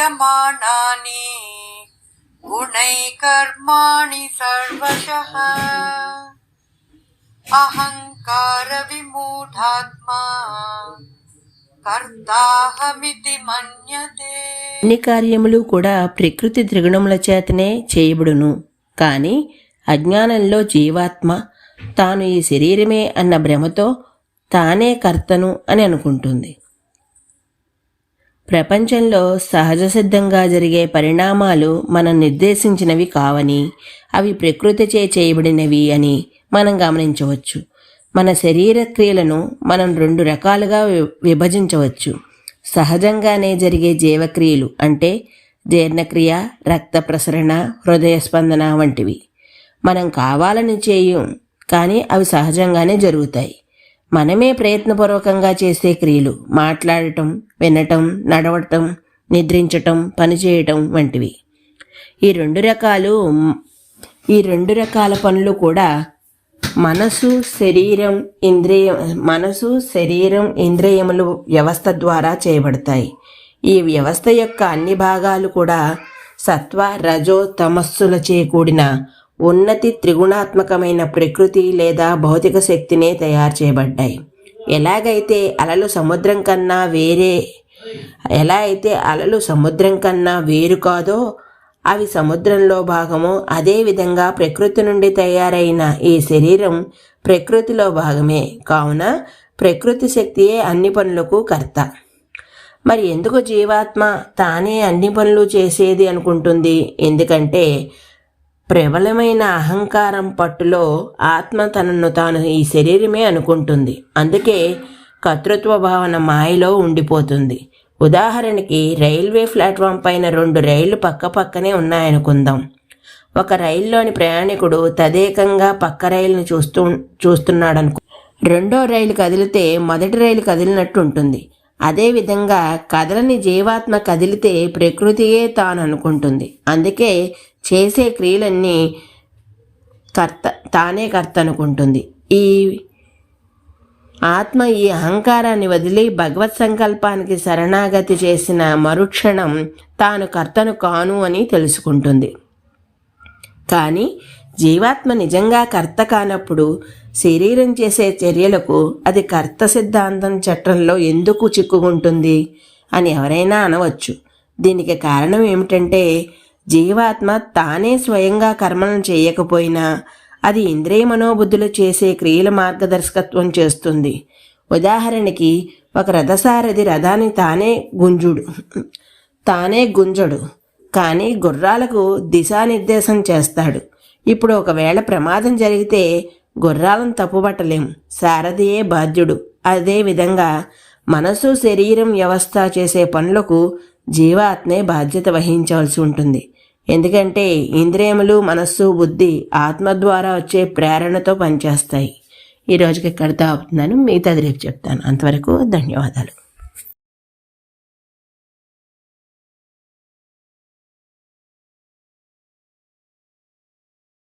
క్రియమాణాని గుణై కర్మాణి సర్వశః అహంకార విమూఢాత్మా కర్తాహమితి మన్యతే. అన్ని కార్యములు కూడా ప్రకృతి త్రిగుణముల చేతనే చేయబడును. కానీ అజ్ఞానంలో జీవాత్మ తాను ఈ శరీరమే అన్న భ్రమతో తానే కర్తను అని అనుకుంటుంది. ప్రపంచంలో సహజ సిద్ధంగా జరిగే పరిణామాలు మనం నిర్దేశించినవి కావని, అవి ప్రకృతిచే చేయబడినవి అని మనం గమనించవచ్చు. మన శరీర క్రియలను మనం 2 రకాలుగా విభజించవచ్చు. సహజంగానే జరిగే జీవక్రియలు అంటే జీర్ణక్రియ, రక్త ప్రసరణ, హృదయ స్పందన వంటివి. మనం కావాలని చేయం, కానీ అవి సహజంగానే జరుగుతాయి. మనమే ప్రయత్నపూర్వకంగా చేసే క్రియలు మాట్లాడటం, వినటం, నడవటం, నిద్రించటం, పనిచేయటం వంటివి. ఈ రెండు రకాల పనులు కూడా మనసు శరీరం ఇంద్రియములు వ్యవస్థ ద్వారా చేయబడతాయి. ఈ వ్యవస్థ యొక్క అన్ని భాగాలు కూడా సత్వ రజో తమస్సులచే కూడిన ఉన్నతి త్రిగుణాత్మకమైన ప్రకృతి లేదా భౌతిక శక్తినే తయారు చేయబడ్డాయి. ఎలా అయితే అలలు సముద్రం కన్నా వేరు కాదో అవి సముద్రంలో భాగము, అదేవిధంగా ప్రకృతి నుండి తయారైన ఈ శరీరం ప్రకృతిలో భాగమే. కావున ప్రకృతి శక్తియే అన్ని పనులకు కర్త. మరి ఎందుకు జీవాత్మ తానే అన్ని పనులు చేసేది అనుకుంటుంది? ఎందుకంటే ప్రబలమైన అహంకారం పట్టులో ఆత్మ తనను తాను ఈ శరీరమే అనుకుంటుంది. అందుకే కర్తృత్వ భావన మాయలో ఉండిపోతుంది. ఉదాహరణకి రైల్వే ప్లాట్ఫామ్ పైన 2 రైళ్లు పక్కనే ఉన్నాయనుకుందాం. ఒక రైల్లోని ప్రయాణికుడు తదేకంగా పక్క రైలును చూస్తున్నాడనుకో. రెండో రైలు కదిలితే మొదటి రైలు కదిలినట్టు ఉంటుంది. అదేవిధంగా కదలని జీవాత్మ కదిలితే ప్రకృతియే తాను అనుకుంటుంది. అందుకే చేసే క్రియలన్నీ తానే కర్త అనుకుంటుంది. ఈ ఆత్మ ఈ అహంకారాన్ని వదిలి భగవత్ సంకల్పానికి శరణాగతి చేసిన మరుక్షణం తాను కర్తను కాను అని తెలుసుకుంటుంది. కానీ జీవాత్మ నిజంగా కర్త కానప్పుడు శరీరం చేసే చర్యలకు అది కర్త సిద్ధాంతం చట్టంలో ఎందుకు చిక్కుకుంటుంది అని ఎవరైనా అనవచ్చు. దీనికి కారణం ఏమిటంటే జీవాత్మ తానే స్వయంగా కర్మలను చేయకపోయినా అది ఇంద్రియ మనోబుద్ధులు చేసే క్రియల మార్గదర్శకత్వం చేస్తుంది. ఉదాహరణకి ఒక రథసారథి రథాన్ని తానే గుంజడు, కానీ గుర్రాలకు దిశానిర్దేశం చేస్తాడు. ఇప్పుడు ఒకవేళ ప్రమాదం జరిగితే గుర్రాలను తప్పుపట్టలేం, సారథియే బాధ్యుడు. అదేవిధంగా మనసు శరీరం వ్యవస్థ చేసే పనులకు జీవాత్మే బాధ్యత వహించవలసి ఉంటుంది. ఎందుకంటే ఇంద్రియములు, మనస్సు, బుద్ధి ఆత్మ ద్వారా వచ్చే ప్రేరణతో పనిచేస్తాయి. ఈ రోజుకి ఇక్కడితో ఆపుతున్నాను. మిగతాది రేపు చెప్తాను. అంతవరకు ధన్యవాదాలు.